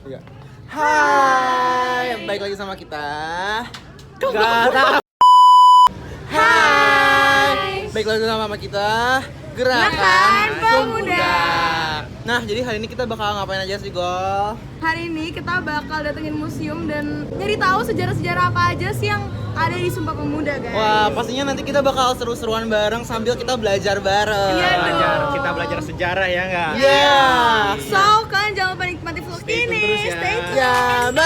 Enggak. Hai, baik lagi sama kita. Gerakan. Hai, baik lagi sama kita. Gerakan Pemuda. Nah, jadi hari ini kita bakal ngapain aja sih, Gol? Hari ini kita bakal datengin museum dan nyari tahu sejarah-sejarah apa aja sih yang ada di Sumpah Pemuda, guys. Wah, pastinya nanti kita bakal seru-seruan bareng sambil kita belajar bareng. Iya dong. Kita belajar sejarah ya nggak? Iya. So, kalian jangan lupa nikmati vlog ini. terus ya. Stay tune. Ya, bye.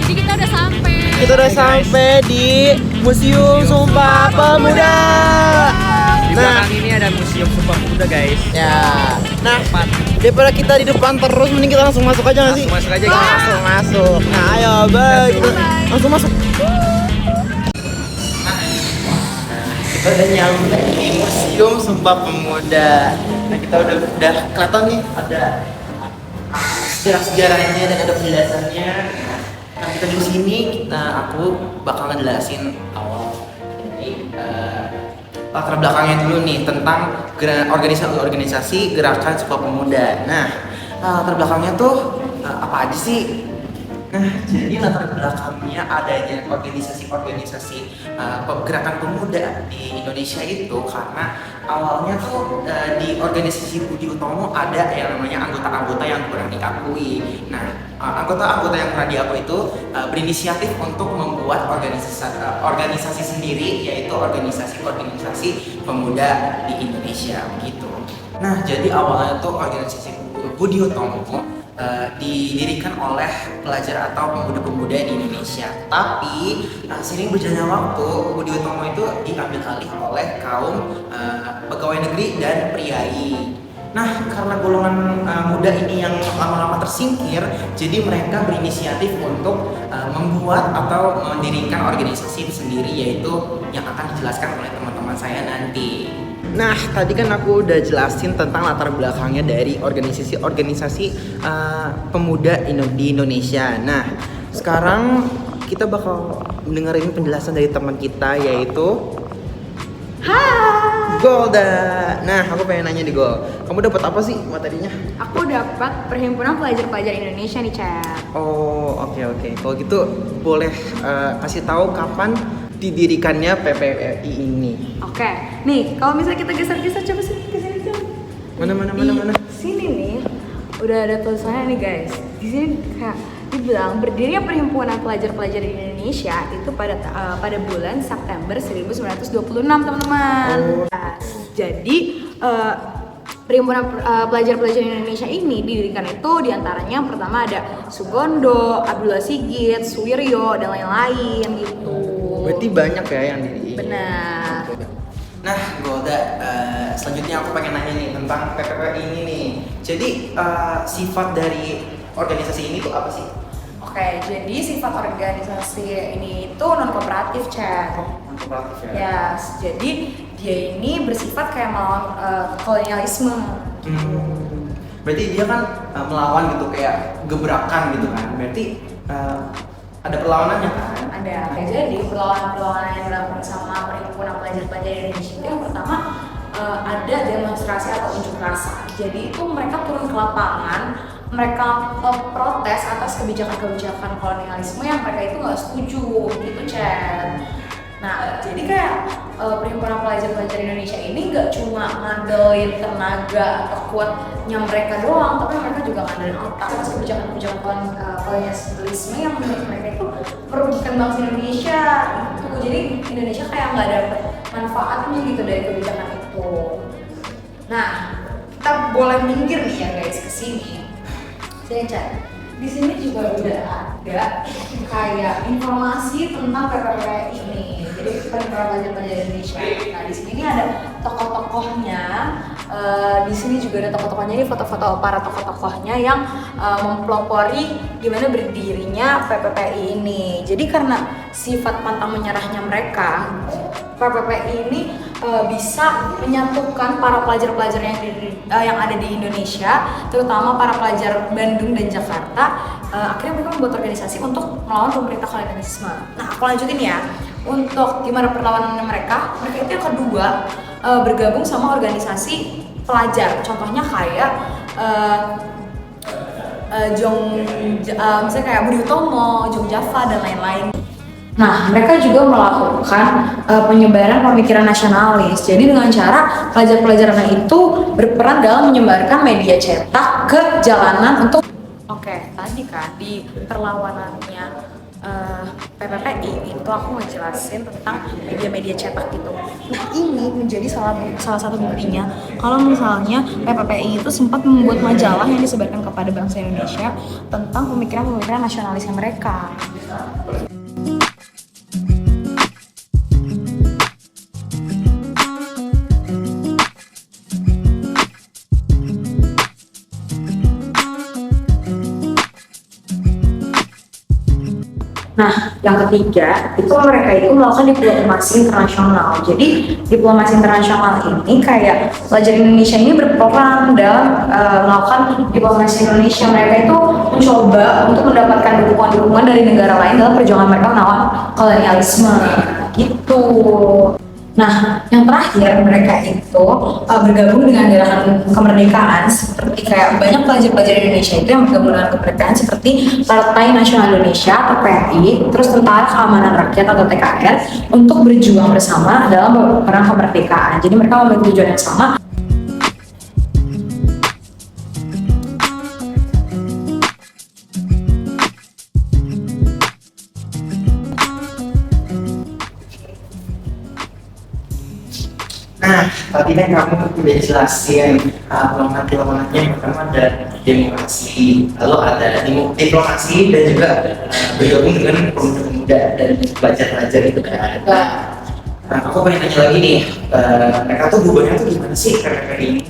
Jadi kita udah sampai. Kita udah sampai di Museum Sumpah Pemuda. Di belakang ini ada Museum Sumpah Pemuda, guys. Ya. Nah, daripada kita di depan terus, mending kita langsung masuk aja nggak sih? Langsung masuk aja, Nah, guys. langsung masuk. Nah, ayo, bye. Kita langsung masuk. Kita udah nyampe di Museum Sumpah Pemuda. Nah, kita udah kelihatan nih ada sejarah-sejarahnya dan ada penjelasannya. Nah, kita di sini aku bakal ngejelasin awal dari latar belakangnya dulu nih tentang organisasi gerakan Sumpah Pemuda. Nah, latar belakangnya tuh apa aja sih? Nah, jadi latar belakangnya adanya organisasi-organisasi gerakan pemuda di Indonesia itu karena awalnya tuh di organisasi Budi Utomo ada yang namanya anggota-anggota yang kurang diakui. Nah, anggota-anggota yang kurang diakui itu berinisiatif untuk membuat organisasi sendiri, yaitu organisasi pemuda di Indonesia gitu. Nah, jadi awalnya tuh organisasi Budi Utomo didirikan oleh pelajar atau pemuda-pemuda di Indonesia. Tapi seiring berjalannya waktu, Budi Utomo itu diambil alih oleh kaum pegawai negeri dan priai. Nah, karena golongan muda ini yang lama-lama tersingkir, jadi mereka berinisiatif untuk membuat atau mendirikan organisasi sendiri, yaitu yang akan dijelaskan oleh teman-teman saya nanti. Nah, tadi kan aku udah jelasin tentang latar belakangnya dari organisasi pemuda di Indonesia. Nah, sekarang kita bakal dengerin penjelasan dari teman kita, yaitu Golda. Nah, aku pengen nanya nih, Gol. Kamu dapat apa sih materinya? Aku dapat Perhimpunan Pelajar-Pelajar Indonesia nih, Chat. Oh, oke. Kalau gitu boleh kasih tahu kapan didirikannya PPPI ini? Oke, nih kalau misalnya kita geser-geser coba sini kesini coba. Mana? Sini nih, udah ada tulisannya nih guys. Di sini kayak dibilang berdirinya Perhimpunan Pelajar-Pelajar Indonesia itu pada bulan September 1926, teman-teman. Nah, jadi Perhimpunan Pelajar-Pelajar Indonesia ini didirikan itu diantaranya yang pertama ada Sugondo, Abdullah Sigit, Suwiryo, dan lain-lain gitu. Berarti banyak ya yang di. Benar. Nah, Golda, selanjutnya aku pengen nanya nih tentang PPPI ini nih. Jadi sifat dari organisasi ini tuh apa sih? Oke, jadi sifat organisasi ini itu non kooperatif, Chat. Non kooperatif ya? Yes, jadi dia ini bersifat kayak melawan kolonialisme. Berarti dia kan melawan gitu kayak gebrakan gitu kan? Berarti ada perlawanannya kan? Ada. Jadi perlawanan yang dilakukan sama Perhimpunan Pelajar-Pelajar Indonesia itu yang pertama ada demonstrasi atau unjuk rasa. Jadi itu mereka turun ke lapangan, mereka protes atas kebijakan-kebijakan kolonialisme yang mereka itu nggak setuju, gitu, Chat. Nah, jadi kayak Perhimpunan Pelajar-Pelajar Indonesia ini nggak cuma ngandelin tenaga atau kuatnya mereka doang, tapi mereka juga ngandelin otak atas kebijakan-kebijakan kolonialisme yang menurut mereka itu merugikan bangsa Indonesia gitu. Jadi Indonesia kayak nggak dapet manfaatnya gitu dari kebijakan itu. Nah, kita boleh minggir nih ya guys ke sini. Sini, Chat. Di sini juga udah ada kayak informasi tentang PPPI ini. Jadi Perhimpunan Pelajar-Pelajar Indonesia. Nah, di sini ada tokoh-tokohnya. Di sini juga ada tokoh-tokohnya, ini foto-foto para tokoh-tokohnya yang mempelopori gimana berdirinya PPPI ini. Jadi karena sifat pantang menyerahnya mereka, PPPI ini bisa menyatukan para pelajar-pelajar yang ada di Indonesia, terutama para pelajar Bandung dan Jakarta. Akhirnya mereka membuat organisasi untuk melawan pemerintah kolonialisme. Nah, aku lanjutin ya. Untuk gimana perlawanan mereka itu yang kedua, bergabung sama organisasi pelajar. Contohnya kayak misalnya kayak Budi Utomo, Jong Java, dan lain-lain. Nah, mereka juga melakukan penyebaran pemikiran nasionalis. Jadi dengan cara pelajar-pelajar itu berperan dalam menyebarkan media cetak ke jalanan untuk tadi kan di perlawanannya PPPI itu aku ngejelasin tentang media-media cetak gitu. Nah, ini menjadi salah satu buktinya kalau misalnya PPPI itu sempat membuat majalah yang disebarkan kepada bangsa Indonesia tentang pemikiran-pemikiran nasionalisnya mereka. Nah, yang ketiga itu mereka itu melakukan diplomasi internasional. Jadi diplomasi internasional ini kayak pelajar Indonesia ini berperan dalam melakukan diplomasi Indonesia. Mereka itu mencoba untuk mendapatkan dukungan-dukungan dari negara lain dalam perjuangan mereka melawan kolonialisme gitu. Nah, yang terakhir mereka itu bergabung dengan gerakan kemerdekaan, seperti kayak banyak pelajar-pelajar Indonesia itu yang bergabung dengan kemerdekaan seperti Partai Nasional Indonesia atau PNI, terus Tentara Keamanan Rakyat atau TKR untuk berjuang bersama dalam perang kemerdekaan. Jadi mereka memiliki tujuan yang sama. Nah, tadi kan kamu udah jelasin perlawanan-perlawanannya. Yang pertama ada demokrasi, lalu ada diplomasi, dan juga bergabung dengan pemuda-pemuda dan pelajar-pelajar gitu kan. Nah, aku pengen tanya lagi nih, mereka tuh bubarnya tuh gimana sih PPPI ini?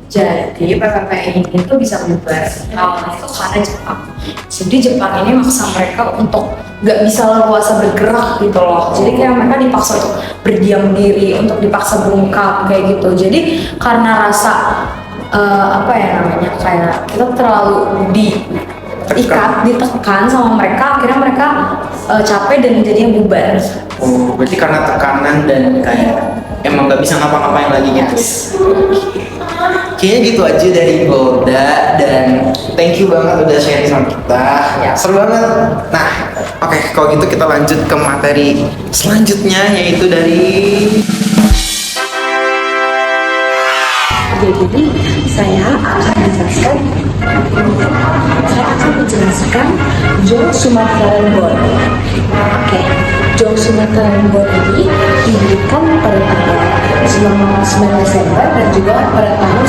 Jadi PPPI ini tuh bisa bubar awalnya itu karena Jepang. Jadi Jepang ini maksa mereka untuk nggak bisa leluasa bergerak gitu loh. Jadi kayak mereka dipaksa untuk berdiam diri, untuk dipaksa bungkam kayak gitu. Jadi karena rasa kayak kita terlalu ditekan sama mereka, akhirnya mereka capek dan jadinya bubar. Oh, berarti karena tekanan dan kayak emang nggak bisa ngapa-ngapain lagi gitu. Kayaknya gitu aja dari Golda, dan thank you banget udah sharing sama kita. Ya, seru banget. Nah, oke, kalau gitu kita lanjut ke materi selanjutnya, yaitu dari Jadi saya akan menjelaskan Jong Sumatera Lembon. Jong Sumatera Lembon ini didirikan pada tanggal 9 Desember dan juga pada tahun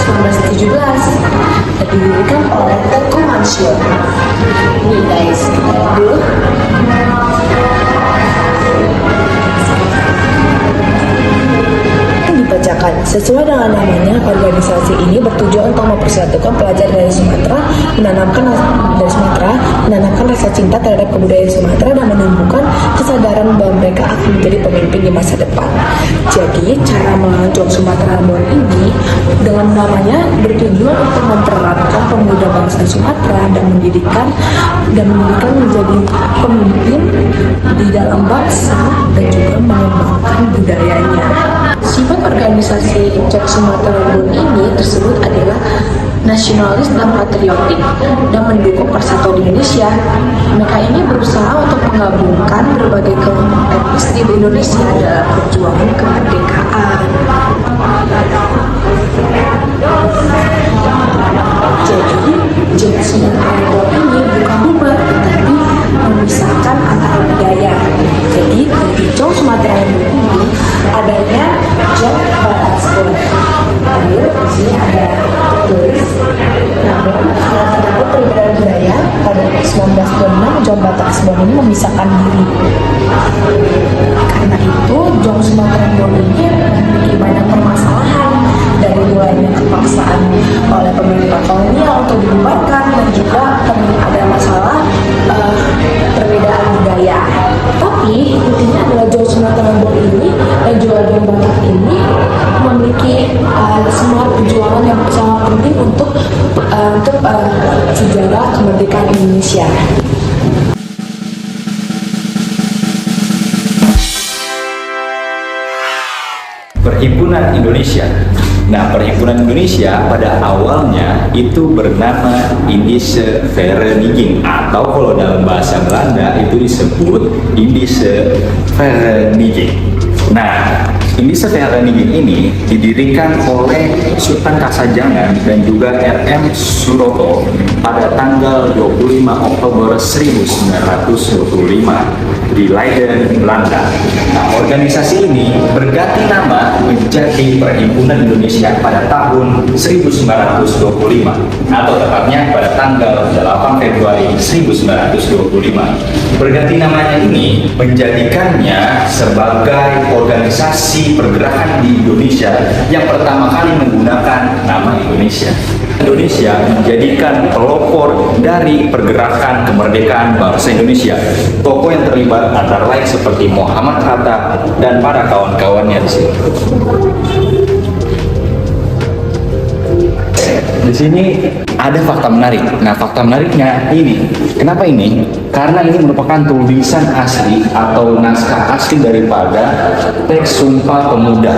1917 dan didirikan oleh Tengku Mansur. Nih guys, kita lihat dulu. Dibacakan. Sesuai dengan namanya, organisasi ini bertujuan untuk mempersatukan pelajar dari Sumatera, menanamkan rasa cinta terhadap kebudayaan Sumatera dan menumbuhkan kesadaran bahwa mereka akan menjadi pemimpin di masa depan. Jadi, cara melawan Jong Sumatera Lembon ini dengan namanya bertujuan untuk mempereratkan pemuda bangsa Sumatera dan mendidikan menjadi pemimpin di dalam bangsa dan juga mengembangkan budayanya. Sifat organisasi Jong Sumatera Lembon ini tersebut adalah nasionalis dan patriotik dan mendukung persatuan Indonesia. Mereka ini berusaha untuk menggabungkan berbagai kelompok etnis di Indonesia dalam perjuangan kemerdekaan. Jadi, Jong Sumatera Lembon ini bukan bubar, tetapi memisahkan antara budaya. Jadi, di Jong Sumatera Lembon ini adanya Jong Batasbon. Lalu di sini ada tulis. Namun, terdapat perbedaan budaya pada 1926 Jong Batasbon ini memisahkan diri. Karena itu, Jong Sumatera Lembon ini memiliki banyak permasalahan, dari mulainya kepaksaan oleh pemerintah kolonial untuk dibubarkan dan juga ada masalah perbedaan budaya. Tapi intinya adalah Jong Sumatera Lembon ini dan juga Jong Batak ini semangat perjuangan yang sangat penting untuk sejarah kemerdekaan Indonesia. Perhimpunan Indonesia. Nah, Perhimpunan Indonesia pada awalnya itu bernama Indische Vereniging, atau kalau dalam bahasa Belanda itu disebut Indische Vereniging. Nah, Indische Vereniging ini didirikan oleh Sultan Kasajangan dan juga RM Suroto pada tanggal 25 Oktober 1925 di Leiden, Belanda. Nah, organisasi ini berganti nama menjadi Perhimpunan Indonesia pada tahun 1925, atau tepatnya pada tanggal 8 Februari 1925. Berganti namanya ini menjadikannya sebagai organisasi pergerakan di Indonesia yang pertama kali menggunakan nama Indonesia. Indonesia menjadikan pelopor dari pergerakan kemerdekaan bangsa Indonesia. Tokoh yang terlibat antara lain seperti Muhammad Hatta dan para kawan-kawannya di sini. Di sini ada fakta menarik. Nah, fakta menariknya ini. Kenapa ini? Karena ini merupakan tulisan asli atau naskah asli daripada teks Sumpah Pemuda.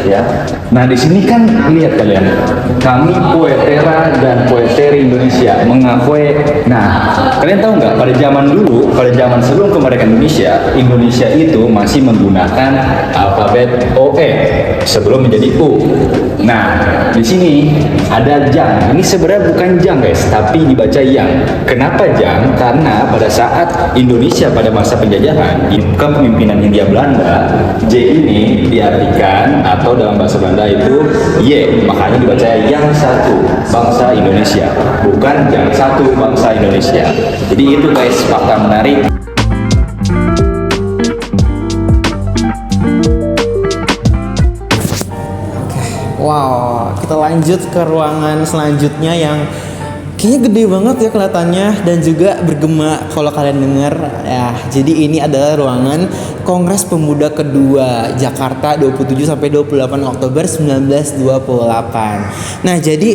Ya. Nah, di sini kan lihat kalian, kami poetera dan poeteri Indonesia mengakui. Nah, kalian tahu nggak pada zaman dulu, pada zaman sebelum kemerdekaan Indonesia, Indonesia itu masih menggunakan alfabet OE sebelum menjadi U. Nah, di sini ada jang. Ini sebenarnya bukan jang guys, tapi dibaca yang. Kenapa jang? Karena pada saat Indonesia pada masa penjajahan, kepemimpinan Hindia Belanda, J ini diartikan atau dalam bahasa Belanda itu Y, makanya dibaca yang satu bangsa Indonesia, bukan yang satu bangsa Indonesia. Jadi itu guys fakta menarik. Wow, kita lanjut ke ruangan selanjutnya yang kayaknya gede banget ya kelihatannya dan juga bergema kalau kalian dengar ya. Jadi ini adalah ruangan Kongres Pemuda Kedua Jakarta 27 sampai 28 Oktober 1928. Nah, jadi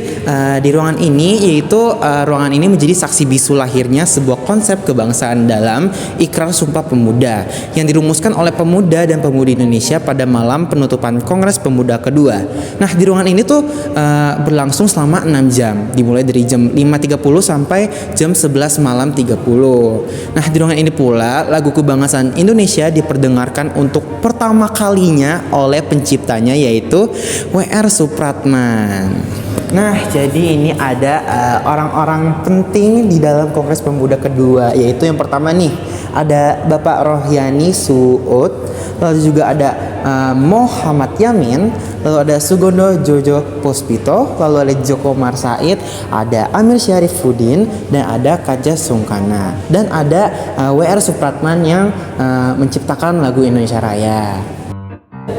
di ruangan ini ruangan ini menjadi saksi bisu lahirnya sebuah konsep kebangsaan dalam Ikrar Sumpah Pemuda yang dirumuskan oleh pemuda dan pemudi Indonesia pada malam penutupan Kongres Pemuda Kedua. Nah, di ruangan ini tuh berlangsung selama 6 jam, dimulai dari jam 5.30 sampai jam 11 malam 30. Nah, di ruangan ini pula lagu kebangsaan Indonesia diperdengarkan untuk pertama kalinya oleh penciptanya yaitu W.R. Supratman. Nah, jadi ini ada orang-orang penting di dalam Kongres Pemuda Kedua, yaitu yang pertama nih ada Bapak Rohyani Suud, lalu juga ada Muhammad Yamin, lalu ada Sugondo Jojo Puspito, lalu ada Joko Marsaid, ada Amir Syarifuddin, dan ada Kaja Sungkana, dan ada W.R. Supratman yang menciptakan lagu Indonesia Raya.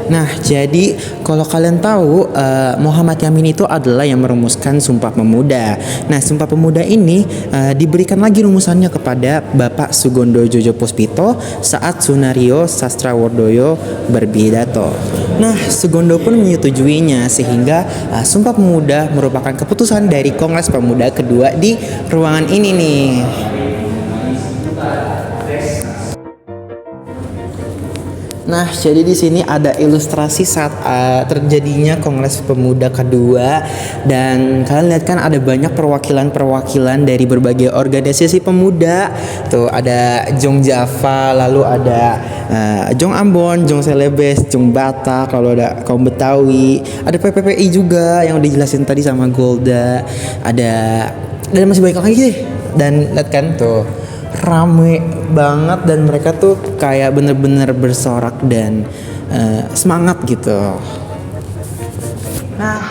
Nah, jadi kalau kalian tahu Muhammad Yamin itu adalah yang merumuskan Sumpah Pemuda. Nah, Sumpah Pemuda ini diberikan lagi rumusannya kepada Bapak Sugondo Jojo Puspito saat Sunario Sastrowardoyo berpidato. Nah, Sugondo pun menyetujuinya sehingga Sumpah Pemuda merupakan keputusan dari Kongres Pemuda Kedua di ruangan ini nih. Nah, jadi di sini ada ilustrasi saat terjadinya Kongres Pemuda Kedua, dan kalian lihat kan ada banyak perwakilan-perwakilan dari berbagai organisasi pemuda. Tuh ada Jong Java, lalu ada Jong Ambon, Jong Celebes, Jong Batak, lalu ada kaum Betawi, ada PPPI juga yang udah dijelasin tadi sama Golda. Dan masih banyak lagi deh. Dan lihat kan tuh rame banget, dan mereka tuh kayak bener-bener bersorak dan semangat gitu. Nah,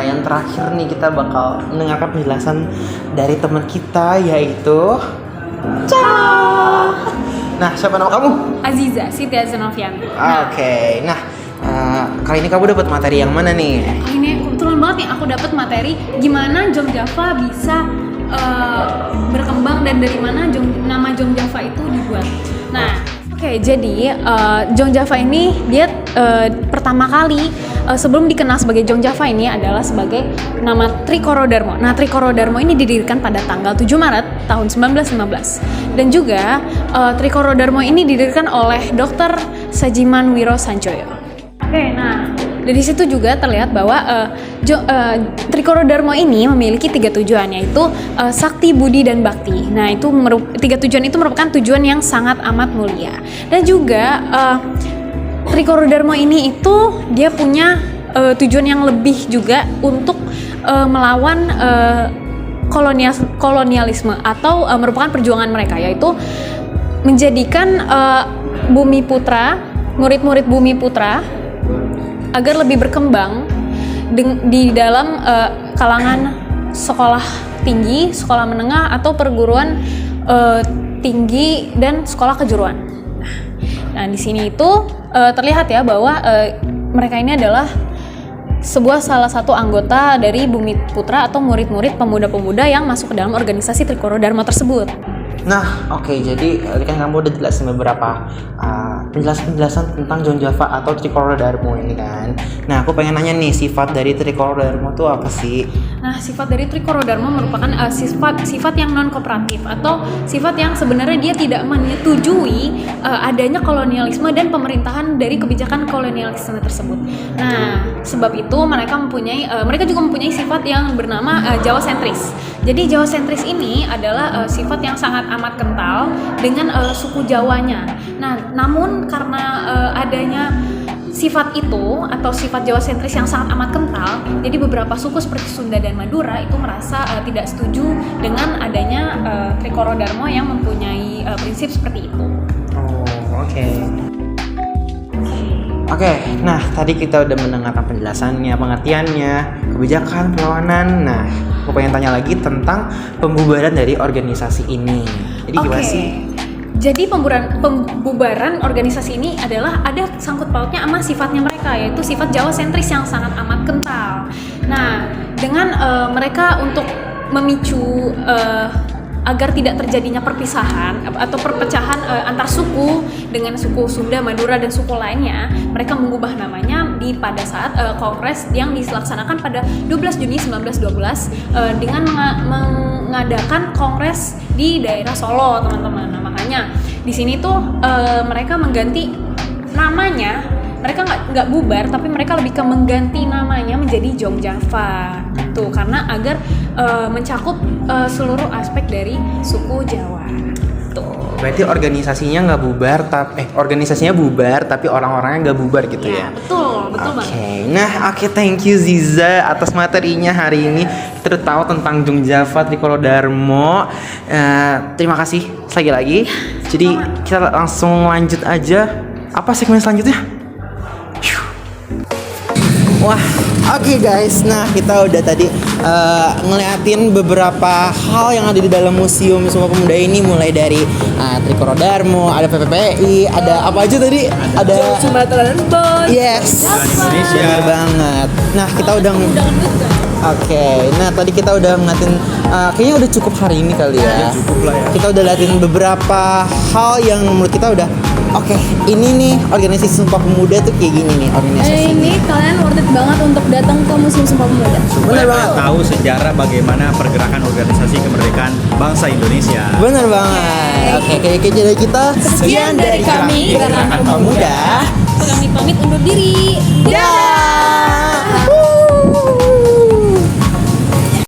yang terakhir nih kita bakal mendengarkan penjelasan dari teman kita yaitu Nah, siapa nama kamu? Aziza, Siti Azanovian. Oke. Nah, kali ini kamu dapat materi yang mana nih? Kali ini kebetulan banget nih aku dapat materi gimana Jong Java bisa berkembang dan dari mana nama Jong Java itu dibuat. Nah, oke, jadi Jong Java ini dia pertama kali sebelum dikenal sebagai Jong Java ini adalah sebagai nama Trikoro Darmo. Nah, Trikoro Darmo ini didirikan pada tanggal 7 Maret tahun 1915. Dan juga Trikoro Darmo ini didirikan oleh Dr. Sajiman Wiro Sanjoyo. Oke, nah dari situ juga terlihat bahwa Trikoro Darmo ini memiliki 3 tujuan, yaitu sakti, budi, dan bakti. Nah, itu 3 tujuan itu merupakan tujuan yang sangat amat mulia. Dan juga Trikoro Darmo ini itu dia punya tujuan yang lebih juga untuk melawan kolonialisme atau merupakan perjuangan mereka, yaitu menjadikan Bumi Putra, murid-murid Bumi Putra agar lebih berkembang di dalam kalangan sekolah tinggi, sekolah menengah, atau perguruan tinggi dan sekolah kejuruan. Nah, di sini itu terlihat ya bahwa mereka ini adalah salah satu anggota dari Bumi Putra atau murid-murid pemuda-pemuda yang masuk ke dalam organisasi Trikoro Darmo tersebut. Nah, oke, jadi tadi kan kamu udah jelasin beberapa penjelasan tentang Jong Java atau Trikoro Darmo ini kan. Nah, aku pengen nanya nih, sifat dari Trikoro Darmo itu apa sih? Nah, sifat dari Trikoro Darmo merupakan sifat yang non kooperatif atau sifat yang sebenarnya dia tidak menyetujui adanya kolonialisme dan pemerintahan dari kebijakan kolonialisme tersebut. Nah, sebab itu mereka juga mempunyai sifat yang bernama Jawa sentris. Jadi Jawa sentris ini adalah sifat yang sangat amat kental dengan suku Jawanya. Nah, namun karena adanya sifat itu atau sifat Jawa sentris yang sangat amat kental, jadi beberapa suku seperti Sunda dan Madura itu merasa tidak setuju dengan adanya Trikoro Darmo yang mempunyai prinsip seperti itu. Oh, oke. Oke, nah tadi kita udah mendengarkan penjelasannya, pengertiannya, kebijakan, perlawanan. Nah, aku pengen tanya lagi tentang pembubaran dari organisasi ini. Jadi gimana sih? Jadi pembubaran organisasi ini adalah ada sangkut pautnya sama sifatnya mereka, yaitu sifat Jawa sentris yang sangat amat kental. Nah, dengan mereka untuk memicu agar tidak terjadinya perpisahan atau perpecahan antar suku dengan suku Sunda, Madura, dan suku lainnya, mereka mengubah namanya pada saat kongres yang dilaksanakan pada 12 Juni 1912 dengan mengadakan kongres di daerah Solo, teman-teman. Nah, makanya di sini tuh mereka mengganti namanya. Mereka nggak bubar, tapi mereka lebih ke mengganti namanya menjadi Jong Java, tuh karena agar mencakup seluruh aspek dari suku Jawa. Tuh. Berarti organisasinya nggak bubar, organisasinya bubar, tapi orang-orangnya nggak bubar gitu ya? Betul banget. Nah, thank you Ziza atas materinya hari ini. Kita tahu tentang Jong Java, Trikoro Darmo. Terima kasih sekali lagi. Jadi kita langsung lanjut aja. Apa segmen selanjutnya? Wah, oke guys. Nah, kita udah tadi ngeliatin beberapa hal yang ada di dalam Museum Sumpah Pemuda ini, mulai dari Trikoro Darmo, ada PPPI, ada apa aja tadi? Ada Sumatera dan Bond. Yes, Indonesia. benar banget. Nah, kita udah nah tadi kita udah ngeliatin kayaknya udah cukup hari ini kali ya. Cukup lah ya. Kita udah liatin beberapa hal yang menurut kita udah ini nih organisasi Sumpah Pemuda tuh kayak gini nih organisasi. Ini kalian worth it banget untuk datang ke Museum Sumpah Pemuda. Supaya tahu sejarah bagaimana pergerakan organisasi kemerdekaan bangsa Indonesia. Bener banget. Oke, jadi kita Sekian dari kami, Gerakan Pemuda. Kami pamit undur diri. Dah.